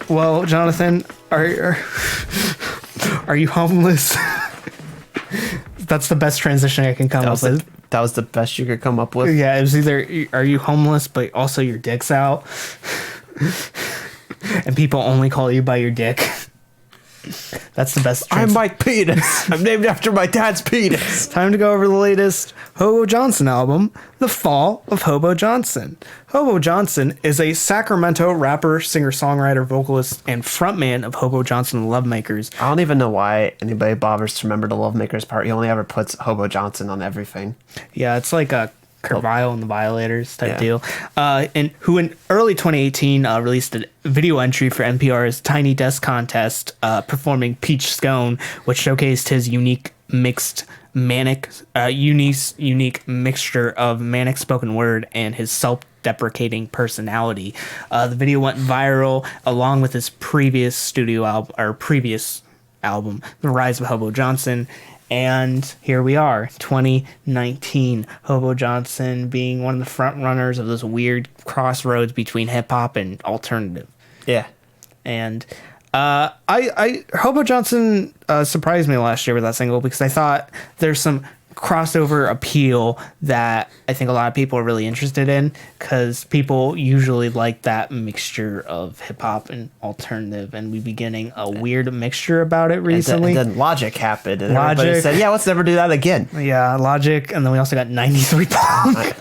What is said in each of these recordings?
Well, Jonathan, are you homeless? That's the best transition I can come up with. That was the best you could come up with? Yeah, it was either are you homeless, but also your dick's out, and people only call you by your dick. That's the best. I'm Mike Penis. I'm named after my dad's penis. Time to go over the latest Hobo Johnson album, The Fall of Hobo Johnson. Hobo Johnson is a Sacramento rapper, singer-songwriter, vocalist, and frontman of Hobo Johnson and the Lovemakers. I don't even know why anybody bothers to remember the Lovemakers part. He only ever puts Hobo Johnson on everything. Yeah, it's like a Carvile and the Violators type deal. And who in early 2018 released a video entry for NPR's Tiny Desk contest, performing Peach Scone, which showcased his unique mixture of manic spoken word and his self-deprecating personality. The video went viral along with his previous album, The Rise of Hobo Johnson. And here we are, 2019. Hobo Johnson being one of the front runners of this weird crossroads between hip hop and alternative. Yeah. And Hobo Johnson surprised me last year with that single because I thought there's some crossover appeal that I think a lot of people are really interested in, because people usually like that mixture of hip hop and alternative, and we've been getting a weird mixture about it recently. And then Logic happened, and everybody said, "Yeah, let's never do that again." Yeah, Logic, and then we also got 93 Punk.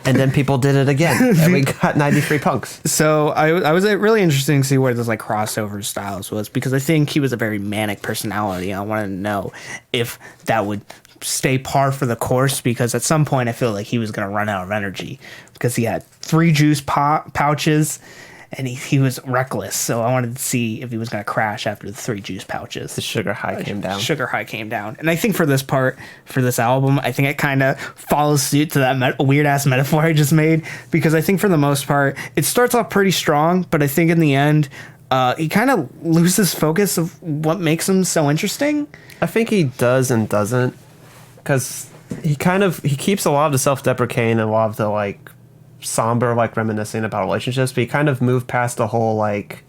And then people did it again, and we got 93 Punks. So I was really interested to see where this like crossover styles was, because I think he was a very manic personality. I wanted to know if that would stay par for the course, because at some point I feel like he was going to run out of energy, because he had 3 juice pouches and he was reckless. So I wanted to see if he was going to crash after the 3 juice pouches. The sugar high came down. And I think for this album, I think it kind of follows suit to that weird ass metaphor I just made, because I think for the most part, it starts off pretty strong, but I think in the end, he kind of loses focus of what makes him so interesting. I think he does and doesn't, because he keeps a lot of the self-deprecating and a lot of the like somber, like reminiscing about relationships, but he kind of moved past the whole like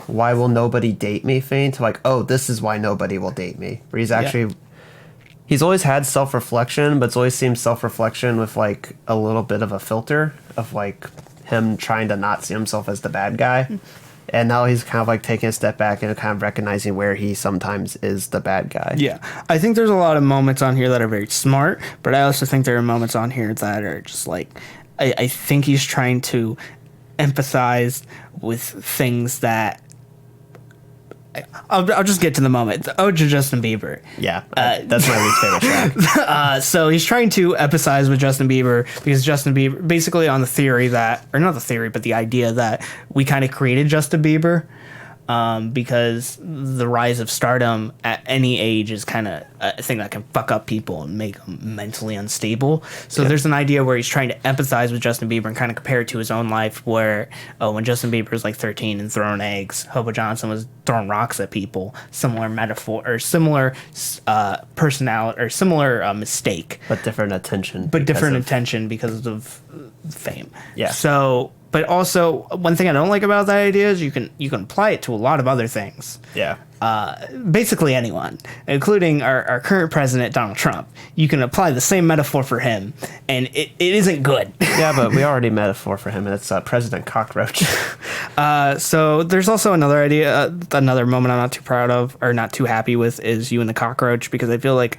why will nobody date me thing to like, oh, this is why nobody will date me, where he's always had self-reflection, but it's always seemed self-reflection with like a little bit of a filter of like him trying to not see himself as the bad guy. And now he's kind of like taking a step back and kind of recognizing where he sometimes is the bad guy. Yeah. I think there's a lot of moments on here that are very smart, but I also think there are moments on here that are just like, I think he's trying to empathize with things that... I'll just get to the moment. The Ode to Justin Bieber. Yeah, that's my least favorite track. So he's trying to empathize with Justin Bieber, because Justin Bieber, basically on the theory that, or not the theory, but the idea that we kind of created Justin Bieber, because the rise of stardom at any age is kind of a thing that can fuck up people and make them mentally unstable. So there's an idea where he's trying to empathize with Justin Bieber and kind of compare it to his own life, where when Justin Bieber was like 13 and throwing eggs, Hobo Johnson was throwing rocks at people. Similar metaphor, or similar personality, or similar mistake, but different attention. Because of fame. Yeah. So. But also, one thing I don't like about that idea is you can apply it to a lot of other things. Yeah. Basically anyone, including our current president, Donald Trump. You can apply the same metaphor for him, and it isn't good. Yeah, but we already metaphor for him, and it's President Cockroach. So there's also another idea, another moment I'm not too proud of, or not too happy with, is You and the Cockroach, because I feel like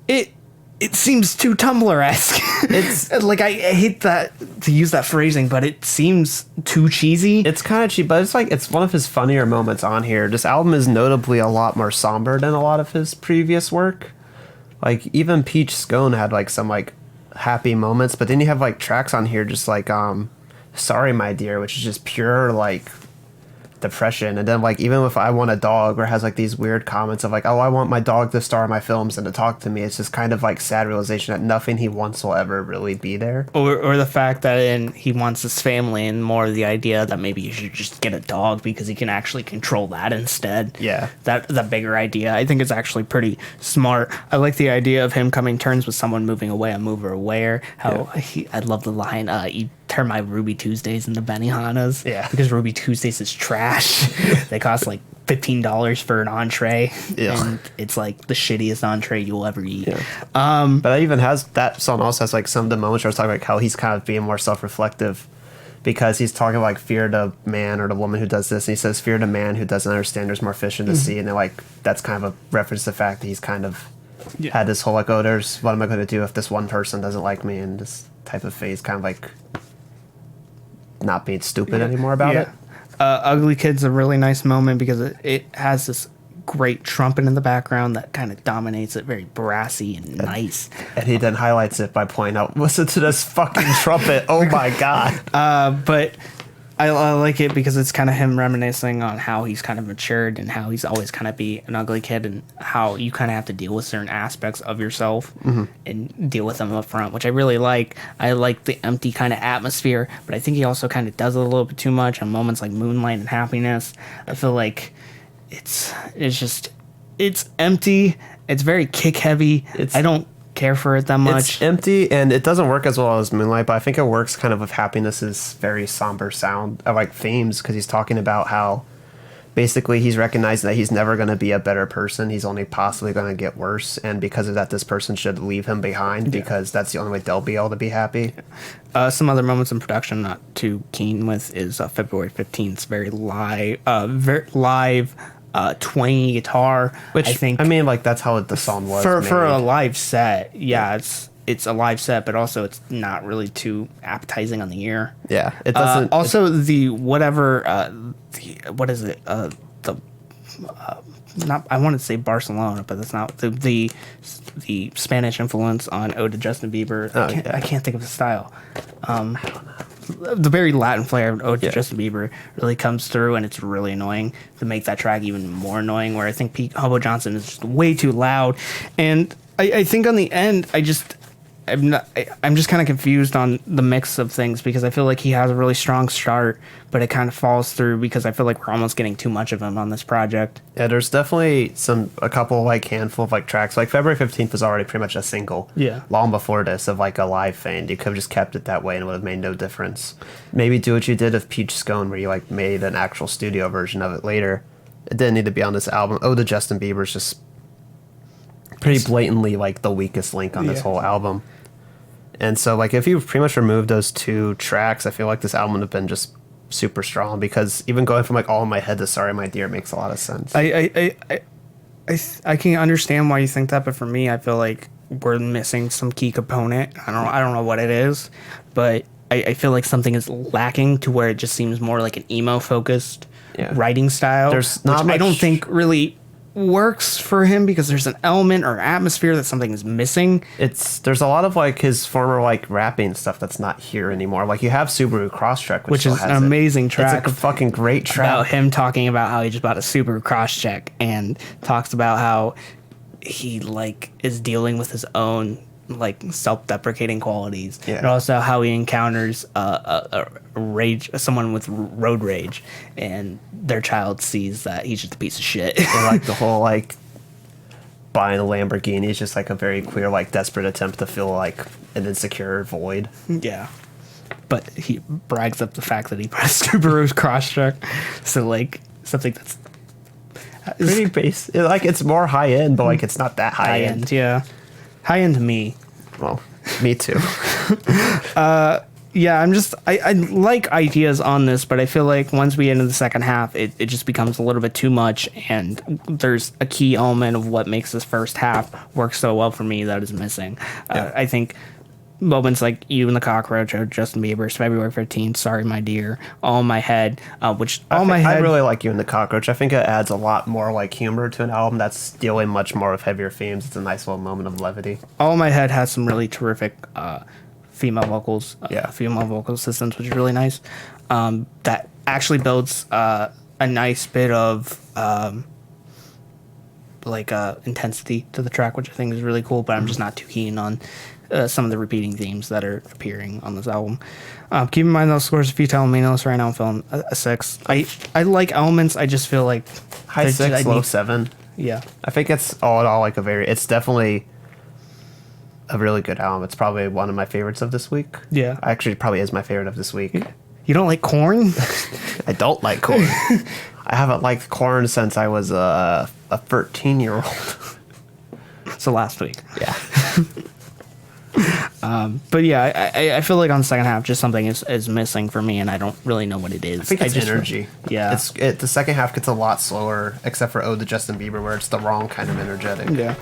it seems too Tumblr-esque. It's like, I hate that to use that phrasing, but it seems too cheesy. It's kind of cheap, but it's one of his funnier moments on here. This album is notably a lot more somber than a lot of his previous work. Like even Peach Scone had like some like happy moments, but then you have like tracks on here just like Sorry My Dear, which is just pure like depression. And then like even with I Want a Dog, where it has like these weird comments of like, oh, I want my dog to star in my films and to talk to me, it's just kind of like sad realization that nothing he wants will ever really be there, or the fact that he wants his family, and more the idea that maybe you should just get a dog because he can actually control that instead. Yeah, that the bigger idea, I think, is actually pretty smart. I like the idea of him coming to terms with someone moving away, a mover aware. I love the line, you turn my Ruby Tuesdays into Benihanas. Yeah. Because Ruby Tuesdays is trash. They cost like $15 for an entree. Yeah. And it's like the shittiest entree you'll ever eat. Yeah. But that even has, that song also has like some of the moments where it's talking like how he's kind of being more self-reflective, because he's talking like fear the man or the woman who does this, and he says fear the man who doesn't understand there's more fish in the sea, and then like that's kind of a reference to the fact that he's kind of had this whole like, oh, there's, what am I going to do if this one person doesn't like me, and this type of phase, kind of like not being stupid anymore about it. Uglykid's a really nice moment because it has this great trumpet in the background that kind of dominates it, very brassy and nice. And he then highlights it by pointing out, listen to this fucking trumpet. Oh my God. But I like it because it's kind of him reminiscing on how he's kind of matured and how he's always kind of be an ugly kid, and how you kind of have to deal with certain aspects of yourself and deal with them up front, which I really like. I like the empty kind of atmosphere, but I think he also kind of does it a little bit too much on moments like Moonlight and Happiness. I feel like it's empty. It's very kick heavy. I don't care for it that much. It's empty, and it doesn't work as well as Moonlight, but I think it works kind of with Happiness's very somber sound, like themes, because he's talking about how basically he's recognizing that he's never going to be a better person. He's only possibly going to get worse, and because of that, this person should leave him behind because that's the only way they'll be able to be happy. Some other moments in production not too keen with is February 15th. Very live, twangy guitar, which I think. I mean, like that's how the song was for a live set. Yeah, it's a live set, but also it's not really too appetizing on the ear. Yeah, it doesn't. Also, the whatever, what is it? Not, I wanted to say Barcelona, but that's not the Spanish influence on Ode to Justin Bieber. I can't think of the style. The very Latin flair of Ode to Justin Bieber really comes through, and it's really annoying to make that track even more annoying, where I think Hobo Johnson is just way too loud. And I think on the end, I'm just kind of confused on the mix of things, because I feel like he has a really strong start, but it kind of falls through because I feel like we're almost getting too much of him on this project. Yeah, there's definitely a couple like handful of like tracks. Like February 15th was already pretty much a single. Yeah. Long before this, of like a live thing. You could have just kept it that way and it would have made no difference. Maybe do what you did with Peach Scone, where you like made an actual studio version of it later. It didn't need to be on this album. Oh, the Justin Bieber's just pretty blatantly like the weakest link on this whole album. And so like if you pretty much removed those two tracks, I feel like this album would have been just super strong, because even going from like All in My Head to Sorry My Dear makes a lot of sense. I can understand why you think that, but for me, I feel like we're missing some key component. I don't know what it is, but I feel like something is lacking to where it just seems more like an emo focused writing style. There's not much, I don't think really works for him, because there's an element or atmosphere that something is missing. There's a lot of like his former like rapping stuff that's not here anymore. Like you have Subaru Crosstrek, which is an amazing track. It's a fucking great track about him talking about how he just bought a Subaru Crosstrek, and talks about how he like is dealing with his own like self-deprecating qualities, and also how he encounters someone with road rage, and their child sees that he's just a piece of shit. And like the whole like buying a Lamborghini is just like a very clear like desperate attempt to fill like an insecure void. Yeah, but he brags up the fact that he bought a Subaru Crosstrek, so like something that's pretty base. Like it's more high end, but like it's not that high end. Yeah, high end to me. Well, me too. Yeah, I like ideas on this, but I feel like once we get into the second half, it just becomes a little bit too much, and there's a key element of what makes this first half work so well for me that is missing. I think moments like You and the Cockroach or Justin Bieber's February 15th, Sorry My Dear, All in My Head, I really like You and the Cockroach. I think it adds a lot more like humor to an album that's dealing much more with heavier themes. It's a nice little moment of levity. All in My Head has some really terrific female vocals, female vocal assistance, which is really nice. That actually builds a nice bit of intensity to the track, which I think is really cool, but I'm just not too keen on some of the repeating themes that are appearing on this album. Keep in mind those scores. If you tell me those right now, I'm feeling a 6. I like elements. I just feel like high 6, low 7. Yeah, I think it's all in all like it's definitely a really good album. It's probably one of my favorites of this week. Yeah. Actually, probably is my favorite of this week. You don't like Korn? I don't like Korn. I haven't liked Korn since I was a 13-year-old. So last week. Yeah. But yeah, I feel like on the second half, just something is missing for me, and I don't really know what it is. I think it's just, energy. Yeah. The second half gets a lot slower, except for Ode to Justin Bieber, where it's the wrong kind of energetic. Yeah.